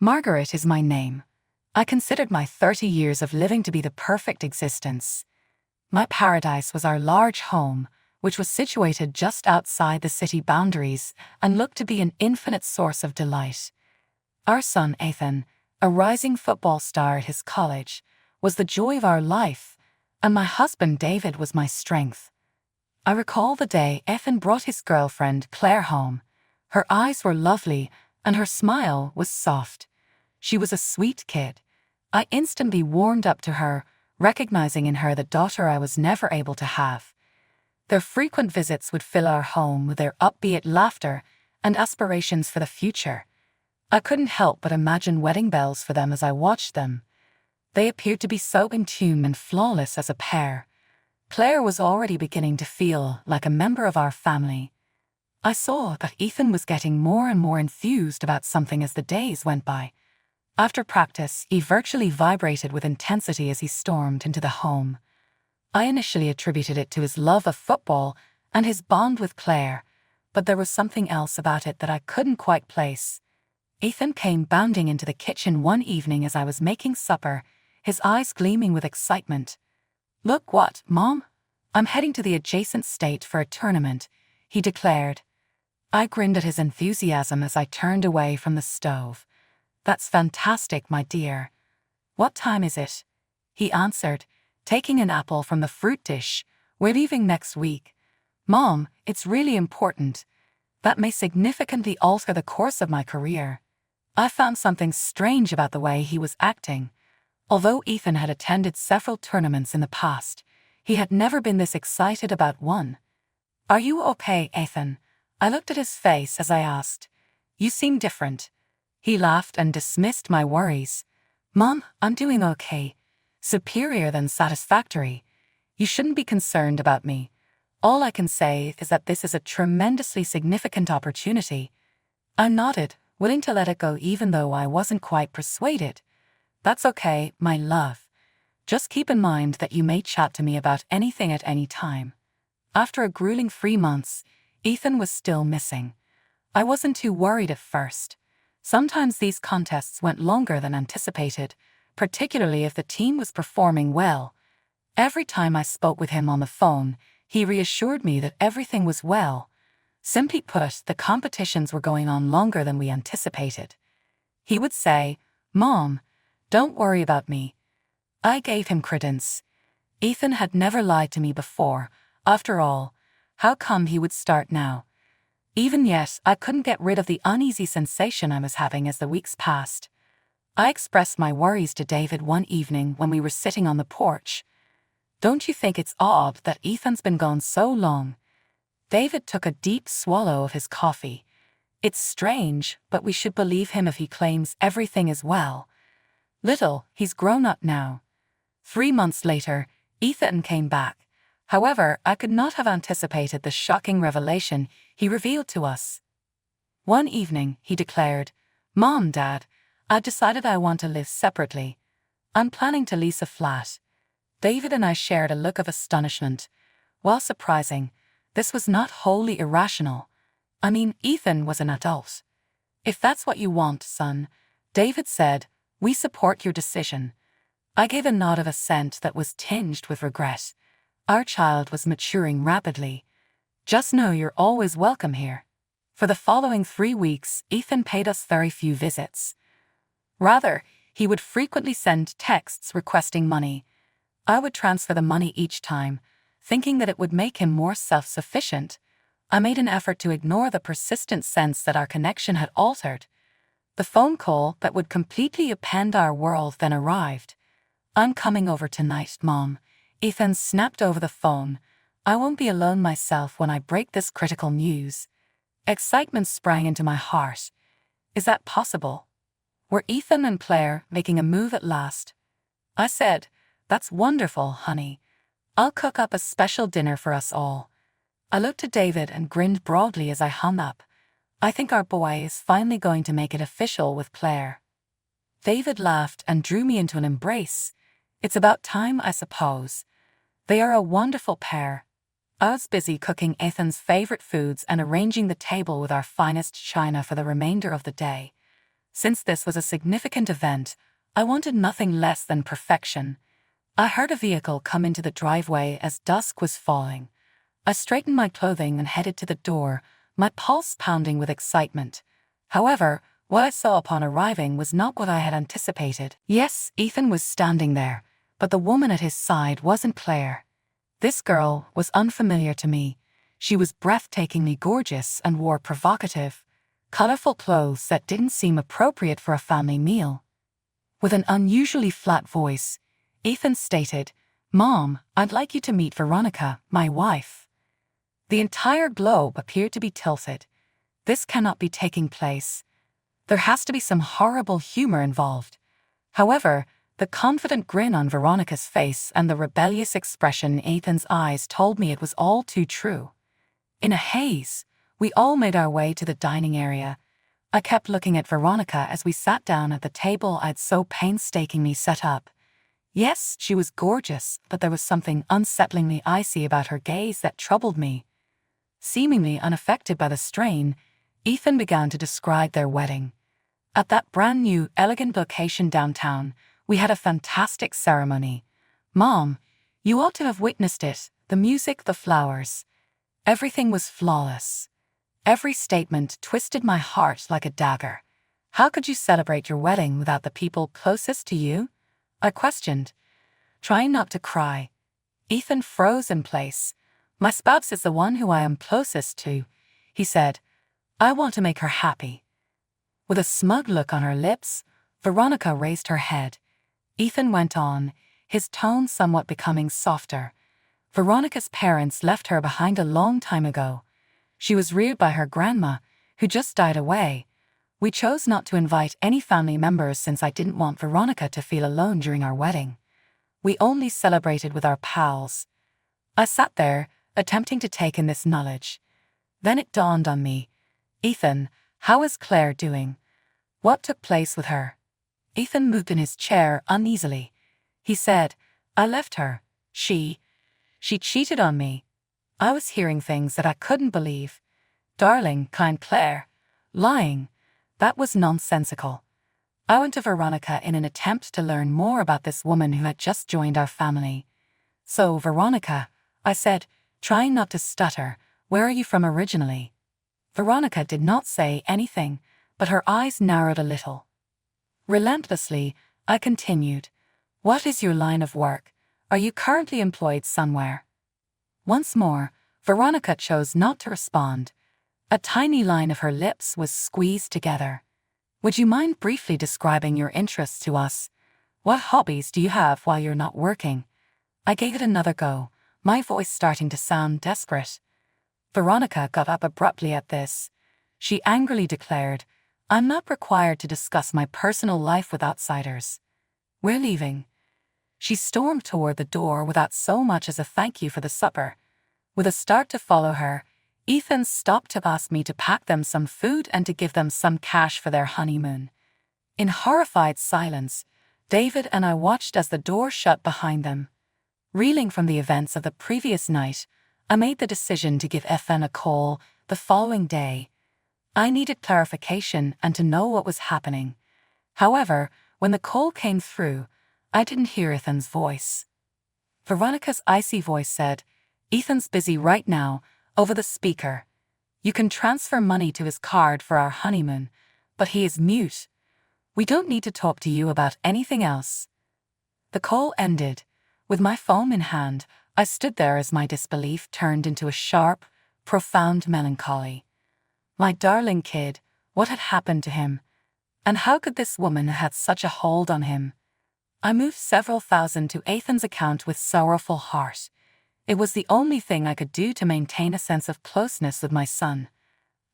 Margaret is my name. I considered my 30 years of living to be the perfect existence. My paradise was our large home, which was situated just outside the city boundaries and looked to be an infinite source of delight. Our son Ethan, a rising football star at his college, was the joy of our life, and my husband David was my strength. I recall the day Ethan brought his girlfriend Claire home. Her eyes were lovely, and her smile was soft. She was a sweet kid. I instantly warmed up to her, recognizing in her the daughter I was never able to have. Their frequent visits would fill our home with their upbeat laughter and aspirations for the future. I couldn't help but imagine wedding bells for them as I watched them. They appeared to be so in tune and flawless as a pair. Claire was already beginning to feel like a member of our family. I saw that Ethan was getting more and more enthused about something as the days went by. After practice, he virtually vibrated with intensity as he stormed into the home. I initially attributed it to his love of football and his bond with Claire, but there was something else about it that I couldn't quite place. Ethan came bounding into the kitchen one evening as I was making supper, his eyes gleaming with excitement. "Look what, Mom? I'm heading to the adjacent state for a tournament," he declared. I grinned at his enthusiasm as I turned away from the stove. "That's fantastic, my dear. What time is it?" he answered, taking an apple from the fruit dish. "We're leaving next week." "Mom, it's really important. That may significantly alter the course of my career." I found something strange about the way he was acting. Although Ethan had attended several tournaments in the past, he had never been this excited about one. "Are you okay, Ethan?" I looked at his face as I asked. "You seem different." He laughed and dismissed my worries. "Mom, I'm doing okay. Superior than satisfactory. You shouldn't be concerned about me. All I can say is that this is a tremendously significant opportunity." I nodded, willing to let it go even though I wasn't quite persuaded. "That's okay, my love. Just keep in mind that you may chat to me about anything at any time." After a grueling 3 months, Ethan was still missing. I wasn't too worried at first. Sometimes these contests went longer than anticipated, particularly if the team was performing well. Every time I spoke with him on the phone, he reassured me that everything was well. Simply put, the competitions were going on longer than we anticipated. He would say, "Mom, don't worry about me." I gave him credence. Ethan had never lied to me before. After all, how come he would start now? Even yet, I couldn't get rid of the uneasy sensation I was having as the weeks passed. I expressed my worries to David one evening when we were sitting on the porch. "Don't you think it's odd that Ethan's been gone so long?" David took a deep swallow of his coffee. "It's strange, but we should believe him if he claims everything is well. Little, he's grown up now." 3 months later, Ethan came back. However, I could not have anticipated the shocking revelation he revealed to us. One evening, he declared, "Mom, Dad, I've decided I want to live separately. I'm planning to lease a flat." David and I shared a look of astonishment. While surprising, this was not wholly irrational. I mean, Ethan was an adult. "If that's what you want, son," David said, "we support your decision." I gave a nod of assent that was tinged with regret. Our child was maturing rapidly. "Just know you're always welcome here." For the following 3 weeks, Ethan paid us very few visits. Rather, he would frequently send texts requesting money. I would transfer the money each time, thinking that it would make him more self-sufficient. I made an effort to ignore the persistent sense that our connection had altered. The phone call that would completely upend our world then arrived. "I'm coming over tonight, Mom." Ethan snapped over the phone. "I won't be alone myself when I break this critical news." Excitement sprang into my heart. Is that possible? Were Ethan and Claire making a move at last? I said, "That's wonderful, honey. I'll cook up a special dinner for us all." I looked at David and grinned broadly as I hung up. "I think our boy is finally going to make it official with Claire." David laughed and drew me into an embrace. "It's about time, I suppose. They are a wonderful pair." I was busy cooking Ethan's favorite foods and arranging the table with our finest china for the remainder of the day. Since this was a significant event, I wanted nothing less than perfection. I heard a vehicle come into the driveway as dusk was falling. I straightened my clothing and headed to the door, my pulse pounding with excitement. However, what I saw upon arriving was not what I had anticipated. Yes, Ethan was standing there, but the woman at his side wasn't Claire. This girl was unfamiliar to me. She was breathtakingly gorgeous and wore provocative, colorful clothes that didn't seem appropriate for a family meal. With an unusually flat voice, Ethan stated, "Mom, I'd like you to meet Veronica, my wife." The entire globe appeared to be tilted. This cannot be taking place. There has to be some horrible humor involved. However, the confident grin on Veronica's face and the rebellious expression in Ethan's eyes told me it was all too true. In a haze, we all made our way to the dining area. I kept looking at Veronica as we sat down at the table I'd so painstakingly set up. Yes, she was gorgeous, but there was something unsettlingly icy about her gaze that troubled me. Seemingly unaffected by the strain, Ethan began to describe their wedding. At that brand new, elegant location downtown, we had a fantastic ceremony. Mom, you ought to have witnessed it, the music, the flowers. Everything was flawless. Every statement twisted my heart like a dagger. How could you celebrate your wedding without the people closest to you? I questioned, trying not to cry. Ethan froze in place. My spouse is the one who I am closest to, he said. I want to make her happy. With a smug look on her lips, Veronica raised her head. Ethan went on, his tone somewhat becoming softer. Veronica's parents left her behind a long time ago. She was reared by her grandma, who just died away. We chose not to invite any family members since I didn't want Veronica to feel alone during our wedding. We only celebrated with our pals. I sat there, attempting to take in this knowledge. Then it dawned on me. Ethan, how is Claire doing? What took place with her? Ethan moved in his chair uneasily. He said, I left her. She cheated on me. I was hearing things that I couldn't believe. Darling, kind Claire. Lying. That was nonsensical. I went to Veronica in an attempt to learn more about this woman who had just joined our family. So, Veronica, I said, trying not to stutter, where are you from originally? Veronica did not say anything, but her eyes narrowed a little. Relentlessly, I continued, what is your line of work? Are you currently employed somewhere? Once more, Veronica chose not to respond. A tiny line of her lips was squeezed together. Would you mind briefly describing your interests to us? What hobbies do you have while you're not working? I gave it another go, my voice starting to sound desperate. Veronica got up abruptly at this. She angrily declared, I'm not required to discuss my personal life with outsiders. We're leaving. She stormed toward the door without so much as a thank you for the supper. With a start to follow her, Ethan stopped to ask me to pack them some food and to give them some cash for their honeymoon. In horrified silence, David and I watched as the door shut behind them. Reeling from the events of the previous night, I made the decision to give Ethan a call the following day. I needed clarification and to know what was happening. However, when the call came through, I didn't hear Ethan's voice. Veronica's icy voice said, Ethan's busy right now, over the speaker. You can transfer money to his card for our honeymoon, but he is mute. We don't need to talk to you about anything else. The call ended. With my phone in hand, I stood there as my disbelief turned into a sharp, profound melancholy. My darling kid, what had happened to him? And how could this woman have had such a hold on him? I moved several thousand to Ethan's account with sorrowful heart. It was the only thing I could do to maintain a sense of closeness with my son.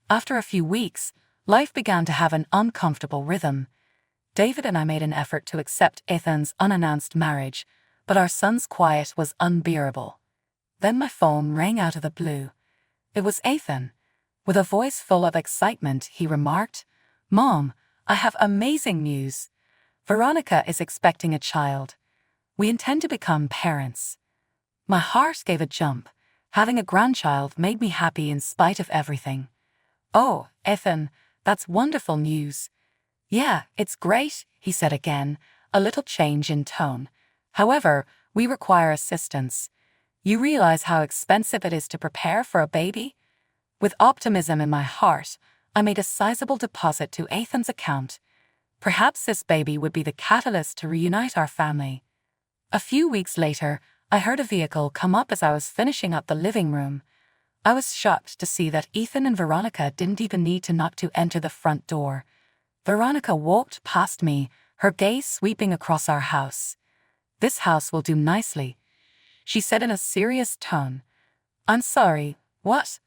After a few weeks, life began to have an uncomfortable rhythm. David and I made an effort to accept Ethan's unannounced marriage, but our son's quiet was unbearable. Then my phone rang out of the blue. It was Ethan. With a voice full of excitement, he remarked, Mom, I have amazing news. Veronica is expecting a child. We intend to become parents. My heart gave a jump. Having a grandchild made me happy in spite of everything. Oh, Ethan, that's wonderful news. Yeah, it's great, he said again, a little change in tone. However, we require assistance. You realize how expensive it is to prepare for a baby? With optimism in my heart, I made a sizable deposit to Ethan's account. Perhaps this baby would be the catalyst to reunite our family. A few weeks later, I heard a vehicle come up as I was finishing up the living room. I was shocked to see that Ethan and Veronica didn't even need to knock to enter the front door. Veronica walked past me, her gaze sweeping across our house. "This house will do nicely," she said in a serious tone. "I'm sorry, what?"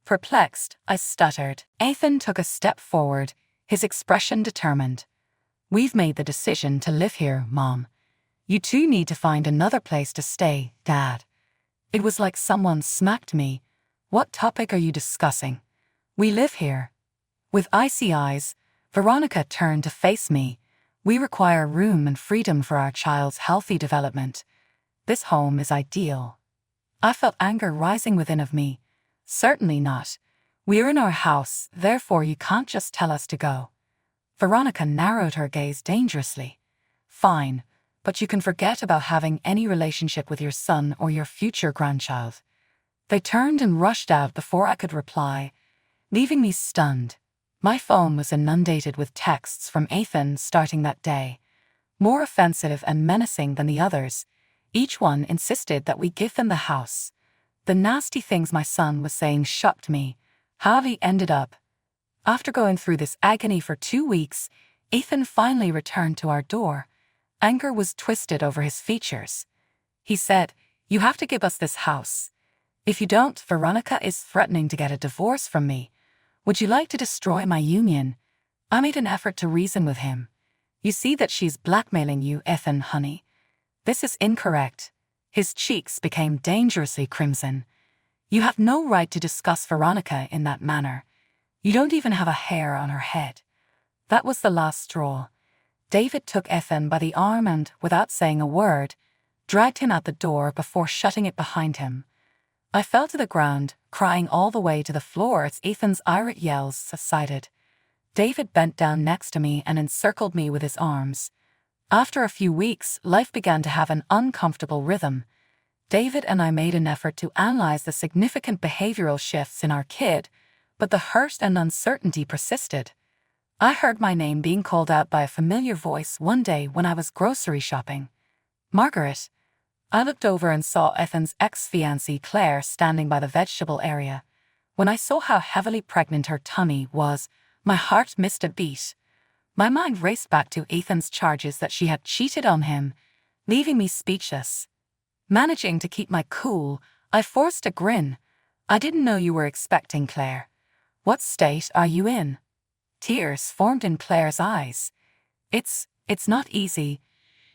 Perplexed, I stuttered. Ethan took a step forward, his expression determined. "We've made the decision to live here, Mom. You two need to find another place to stay, Dad." It was like someone smacked me. "What topic are you discussing? We live here." With icy eyes, Veronica turned to face me. "We require room and freedom for our child's healthy development. This home is ideal." I felt anger rising within of me. "Certainly not. We're in our house, therefore you can't just tell us to go." Veronica narrowed her gaze dangerously. "Fine, but you can forget about having any relationship with your son or your future grandchild." They turned and rushed out before I could reply, leaving me stunned. My phone was inundated with texts from Ethan starting that day, more offensive and menacing than the others. Each one insisted that we give them the house. The nasty things my son was saying shocked me. How he ended up. After going through this agony for 2 weeks, Ethan finally returned to our door. Anger was twisted over his features. He said, "You have to give us this house. If you don't, Veronica is threatening to get a divorce from me. Would you like to destroy my union?" I made an effort to reason with him. "You see that she's blackmailing you, Ethan, honey. This is incorrect." His cheeks became dangerously crimson. "You have no right to discuss Veronica in that manner. You don't even have a hair on her head." That was the last straw. David took Ethan by the arm and, without saying a word, dragged him out the door before shutting it behind him. I fell to the ground, crying all the way to the floor as Ethan's irate yells subsided. David bent down next to me and encircled me with his arms. After a few weeks, life began to have an uncomfortable rhythm. David and I made an effort to analyze the significant behavioral shifts in our kid, but the hurt and uncertainty persisted. I heard my name being called out by a familiar voice one day when I was grocery shopping. "Margaret." I looked over and saw Ethan's ex-fiancée Claire standing by the vegetable area. When I saw how heavily pregnant her tummy was, my heart missed a beat. My mind raced back to Ethan's charges that she had cheated on him, leaving me speechless. Managing to keep my cool, I forced a grin. "I didn't know you were expecting, Claire. What state are you in?" Tears formed in Claire's eyes. It's not easy,"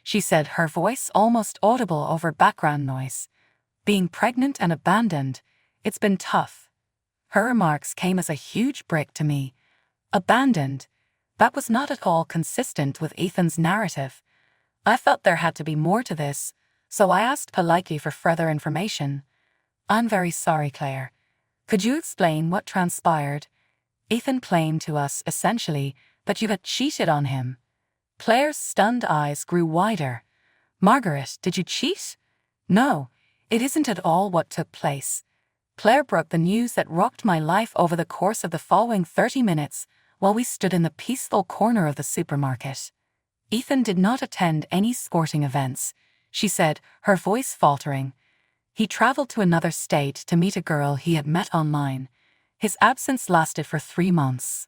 she said, her voice almost audible over background noise. "Being pregnant and abandoned, it's been tough." Her remarks came as a huge break to me. Abandoned? That was not at all consistent with Ethan's narrative. I felt there had to be more to this, so I asked politely for further information. "I'm very sorry, Claire. Could you explain what transpired?" Ethan claimed to us, essentially, that you had cheated on him. Claire's stunned eyes grew wider. "Margaret, did you cheat?" "No, it isn't at all what took place." Claire broke the news that rocked my life over the course of the following 30 minutes while we stood in the peaceful corner of the supermarket. "Ethan did not attend any sporting events," she said, her voice faltering. "He traveled to another state to meet a girl he had met online. His absence lasted for 3 months."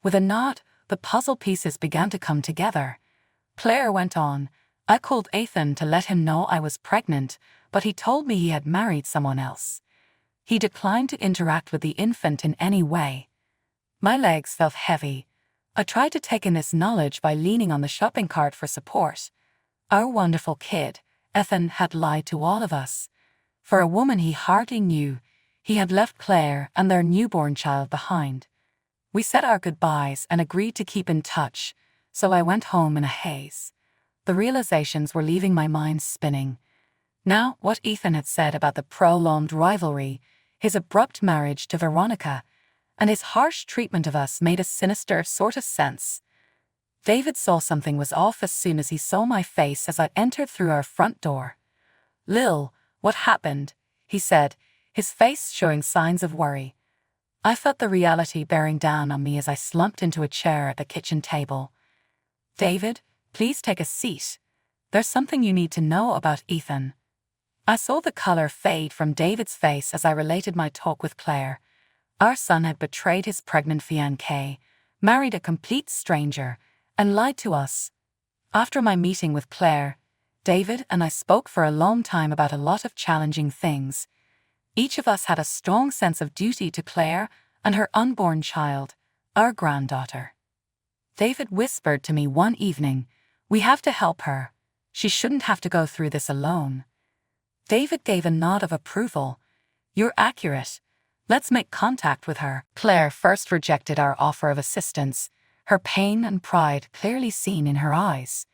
With a nod, the puzzle pieces began to come together. Claire went on, "I called Ethan to let him know I was pregnant, but he told me he had married someone else. He declined to interact with the infant in any way." My legs felt heavy. I tried to take in this knowledge by leaning on the shopping cart for support. Our wonderful kid, Ethan, had lied to all of us. For a woman he hardly knew, he had left Claire and their newborn child behind. We said our goodbyes and agreed to keep in touch, so I went home in a haze. The realizations were leaving my mind spinning. Now, what Ethan had said about the prolonged rivalry, his abrupt marriage to Veronica, and his harsh treatment of us made a sinister sort of sense. David saw something was off as soon as he saw my face as I entered through our front door. "Lil, what happened?" he said, his face showing signs of worry. I felt the reality bearing down on me as I slumped into a chair at the kitchen table. "David, please take a seat. There's something you need to know about Ethan." I saw the color fade from David's face as I related my talk with Claire. Our son had betrayed his pregnant fiancée, married a complete stranger, and lied to us. After my meeting with Claire, David and I spoke for a long time about a lot of challenging things. Each of us had a strong sense of duty to Claire and her unborn child, our granddaughter. David whispered to me one evening, "We have to help her. She shouldn't have to go through this alone." David gave a nod of approval. "You're accurate. Let's make contact with her." Claire first rejected our offer of assistance, her pain and pride clearly seen in her eyes.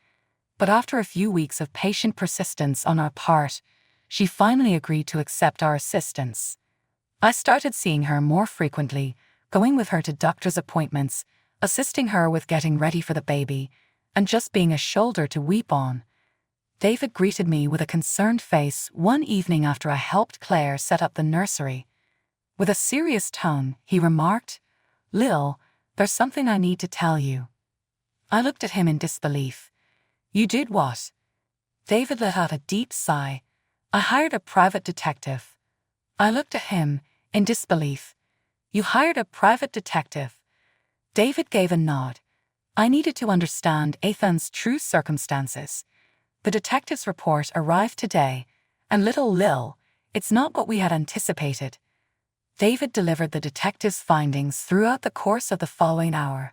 But after a few weeks of patient persistence on our part, she finally agreed to accept our assistance. I started seeing her more frequently, going with her to doctor's appointments, assisting her with getting ready for the baby, and just being a shoulder to weep on. David greeted me with a concerned face one evening after I helped Claire set up the nursery. With a serious tone, he remarked, "Lil, there's something I need to tell you." I looked at him in disbelief. "You did what?" David let out a deep sigh. "I hired a private detective." I looked at him in disbelief. "You hired a private detective?" David gave a nod. I needed to understand Ethan's true circumstances. The detective's report arrived today, and little Lil, it's not what we had anticipated. David delivered the detective's findings throughout the course of the following hour.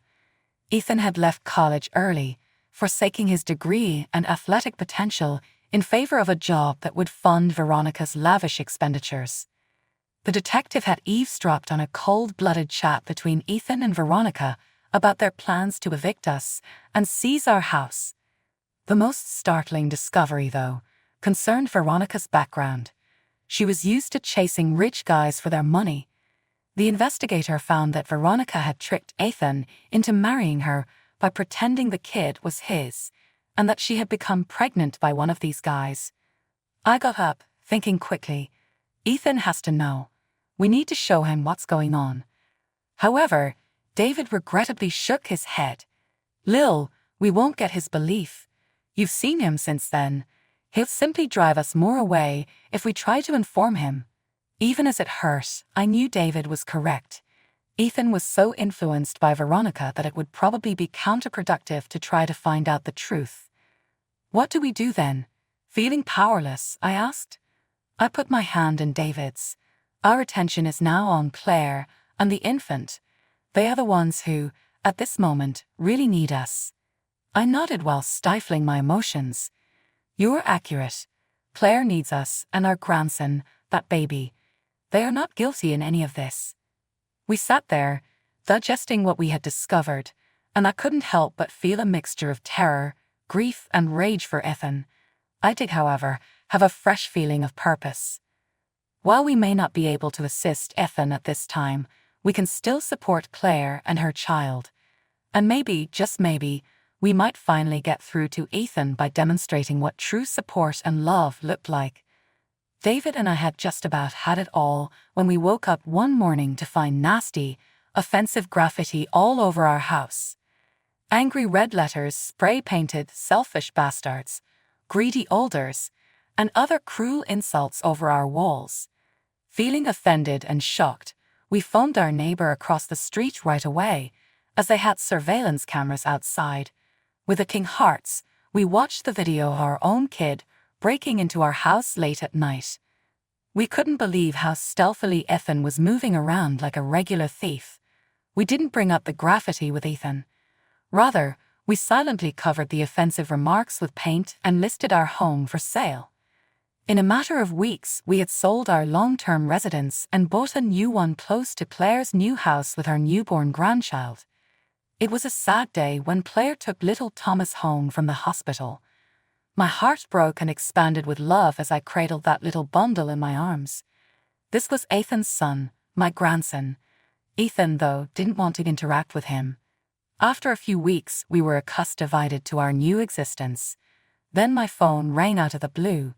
Ethan had left college early, forsaking his degree and athletic potential in favor of a job that would fund Veronica's lavish expenditures. The detective had eavesdropped on a cold-blooded chat between Ethan and Veronica about their plans to evict us and seize our house. The most startling discovery, though, concerned Veronica's background. She was used to chasing rich guys for their money. The investigator found that Veronica had tricked Ethan into marrying her by pretending the kid was his, and that she had become pregnant by one of these guys. I got up, thinking quickly, Ethan has to know. We need to show him what's going on. However, David regrettably shook his head. "Lil, we won't get his belief. You've seen him since then. He'll simply drive us more away if we try to inform him." Even as it hurt, I knew David was correct. Ethan was so influenced by Veronica that it would probably be counterproductive to try to find out the truth. "What do we do then?" Feeling powerless, I asked. I put my hand in David's. "Our attention is now on Claire and the infant. They are the ones who, at this moment, really need us." I nodded while stifling my emotions. "You're accurate. Claire needs us and our grandson, that baby. They are not guilty in any of this." We sat there, digesting what we had discovered, and I couldn't help but feel a mixture of terror, grief, and rage for Ethan. I did, however, have a fresh feeling of purpose. While we may not be able to assist Ethan at this time, we can still support Claire and her child. And maybe, just maybe, we might finally get through to Ethan by demonstrating what true support and love looked like. David and I had just about had it all when we woke up one morning to find nasty, offensive graffiti all over our house. Angry red letters spray-painted "selfish bastards," "greedy olders," and other cruel insults over our walls. Feeling offended and shocked, we phoned our neighbor across the street right away, as they had surveillance cameras outside. With aching hearts, we watched the video of our own kid breaking into our house late at night. We couldn't believe how stealthily Ethan was moving around like a regular thief. We didn't bring up the graffiti with Ethan. Rather, we silently covered the offensive remarks with paint and listed our home for sale. In a matter of weeks, we had sold our long-term residence and bought a new one close to Claire's new house with our newborn grandchild. It was a sad day when Claire took little Thomas home from the hospital. My heart broke and expanded with love as I cradled that little bundle in my arms. This was Ethan's son, my grandson. Ethan, though, didn't want to interact with him. After a few weeks, we were accustomed to our new existence. Then my phone rang out of the blue.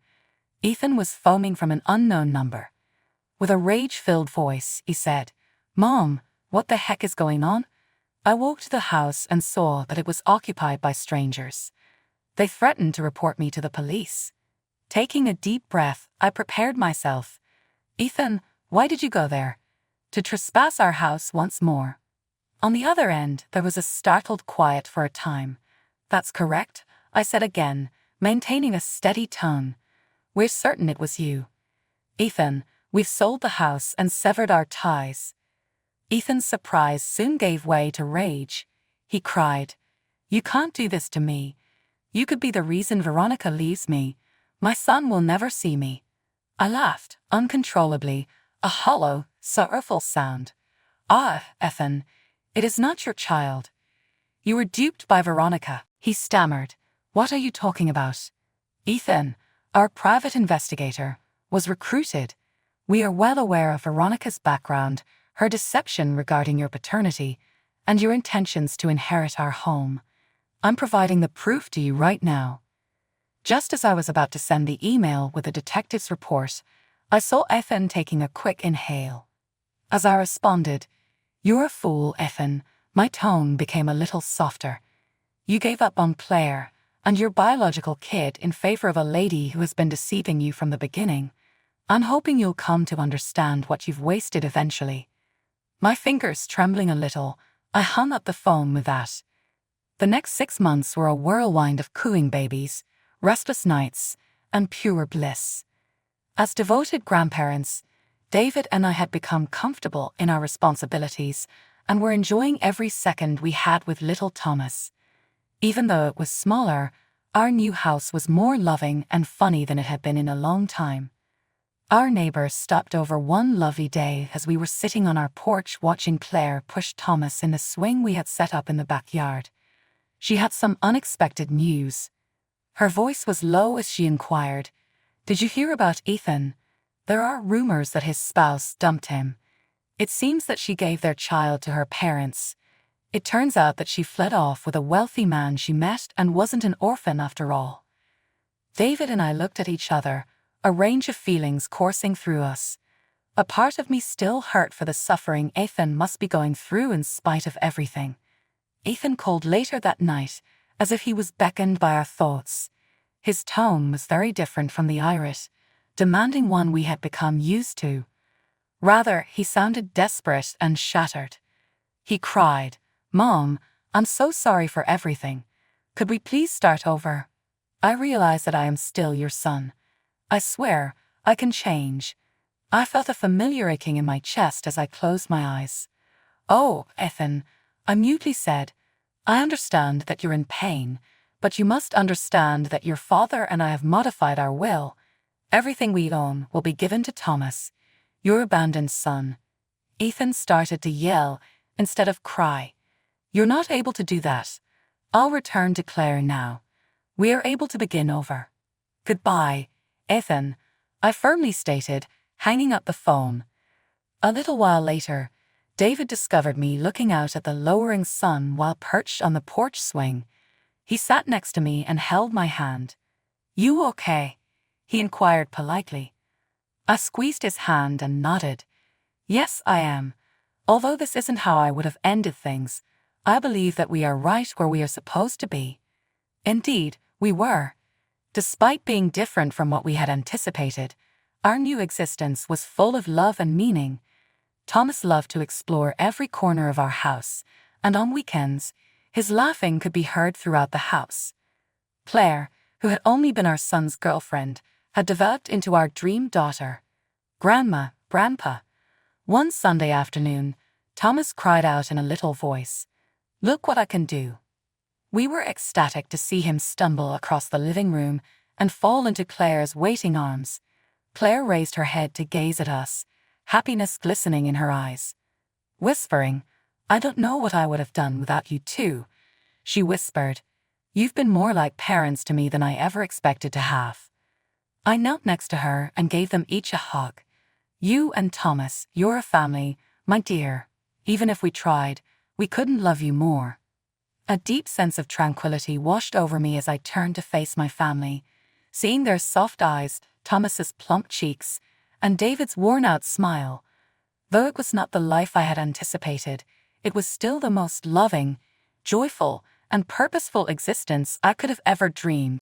Ethan was phoning from an unknown number. With a rage-filled voice, he said, "Mom, what the heck is going on?" I woke to the house and saw that it was occupied by strangers. They threatened to report me to the police. Taking a deep breath, I prepared myself. "Ethan, why did you go there?" "To trespass our house once more." On the other end, there was a startled quiet for a time. "That's correct," I said again, maintaining a steady tone. "We're certain it was you." "Ethan, we've sold the house and severed our ties." Ethan's surprise soon gave way to rage. He cried, "You can't do this to me. You could be the reason Veronica leaves me. My son will never see me." I laughed, uncontrollably, a hollow, sorrowful sound. "Ah, Ethan, it is not your child. You were duped by Veronica," he stammered. "What are you talking about?" "Ethan, our private investigator, was recruited. We are well aware of Veronica's background, her deception regarding your paternity, and your intentions to inherit our home. I'm providing the proof to you right now." Just as I was about to send the email with the detective's report, I saw Ethan taking a quick inhale. As I responded, "You're a fool, Ethan," my tone became a little softer. "You gave up on Claire and your biological kid in favor of a lady who has been deceiving you from the beginning. I'm hoping you'll come to understand what you've wasted eventually." My fingers trembling a little, I hung up the phone with that. The next 6 months were a whirlwind of cooing babies, restless nights, and pure bliss. As devoted grandparents, David and I had become comfortable in our responsibilities and were enjoying every second we had with little Thomas. Even though it was smaller, our new house was more loving and funny than it had been in a long time. Our neighbors stopped over one lovely day as we were sitting on our porch watching Claire push Thomas in the swing we had set up in the backyard. She had some unexpected news. Her voice was low as she inquired, "Did you hear about Ethan? There are rumors that his spouse dumped him. It seems that she gave their child to her parents. It turns out that she fled off with a wealthy man she met and wasn't an orphan after all." David and I looked at each other, a range of feelings coursing through us. A part of me still hurt for the suffering Ethan must be going through in spite of everything. Ethan called later that night, as if he was beckoned by our thoughts. His tone was very different from the irate, demanding one we had become used to. Rather, he sounded desperate and shattered. He cried, "Mom, I'm so sorry for everything. Could we please start over? I realize that I am still your son. I swear, I can change." I felt a familiar aching in my chest as I closed my eyes. "Oh, Ethan," I mutely said, "I understand that you're in pain, but you must understand that your father and I have modified our will. Everything we own will be given to Thomas, your abandoned son." Ethan started to yell instead of cry. "You're not able to do that. I'll return to Claire now. We are able to begin over." "Goodbye, Ethan," I firmly stated, hanging up the phone. A little while later, David discovered me looking out at the lowering sun while perched on the porch swing. He sat next to me and held my hand. "You okay?" he inquired politely. I squeezed his hand and nodded. "Yes, I am. Although this isn't how I would have ended things, I believe that we are right where we are supposed to be." Indeed, we were. Despite being different from what we had anticipated, our new existence was full of love and meaning. Thomas loved to explore every corner of our house, and on weekends, his laughing could be heard throughout the house. Claire, who had only been our son's girlfriend, had developed into our dream daughter. "Grandma, Grandpa." One Sunday afternoon, Thomas cried out in a little voice, "Look what I can do." We were ecstatic to see him stumble across the living room and fall into Claire's waiting arms. Claire raised her head to gaze at us, happiness glistening in her eyes. Whispering, "I don't know what I would have done without you two," she whispered. "You've been more like parents to me than I ever expected to have." I knelt next to her and gave them each a hug. "You and Thomas, you're a family, my dear. Even if we tried, we couldn't love you more." A deep sense of tranquility washed over me as I turned to face my family, seeing their soft eyes, Thomas's plump cheeks, and David's worn-out smile. Though it was not the life I had anticipated, it was still the most loving, joyful, and purposeful existence I could have ever dreamed.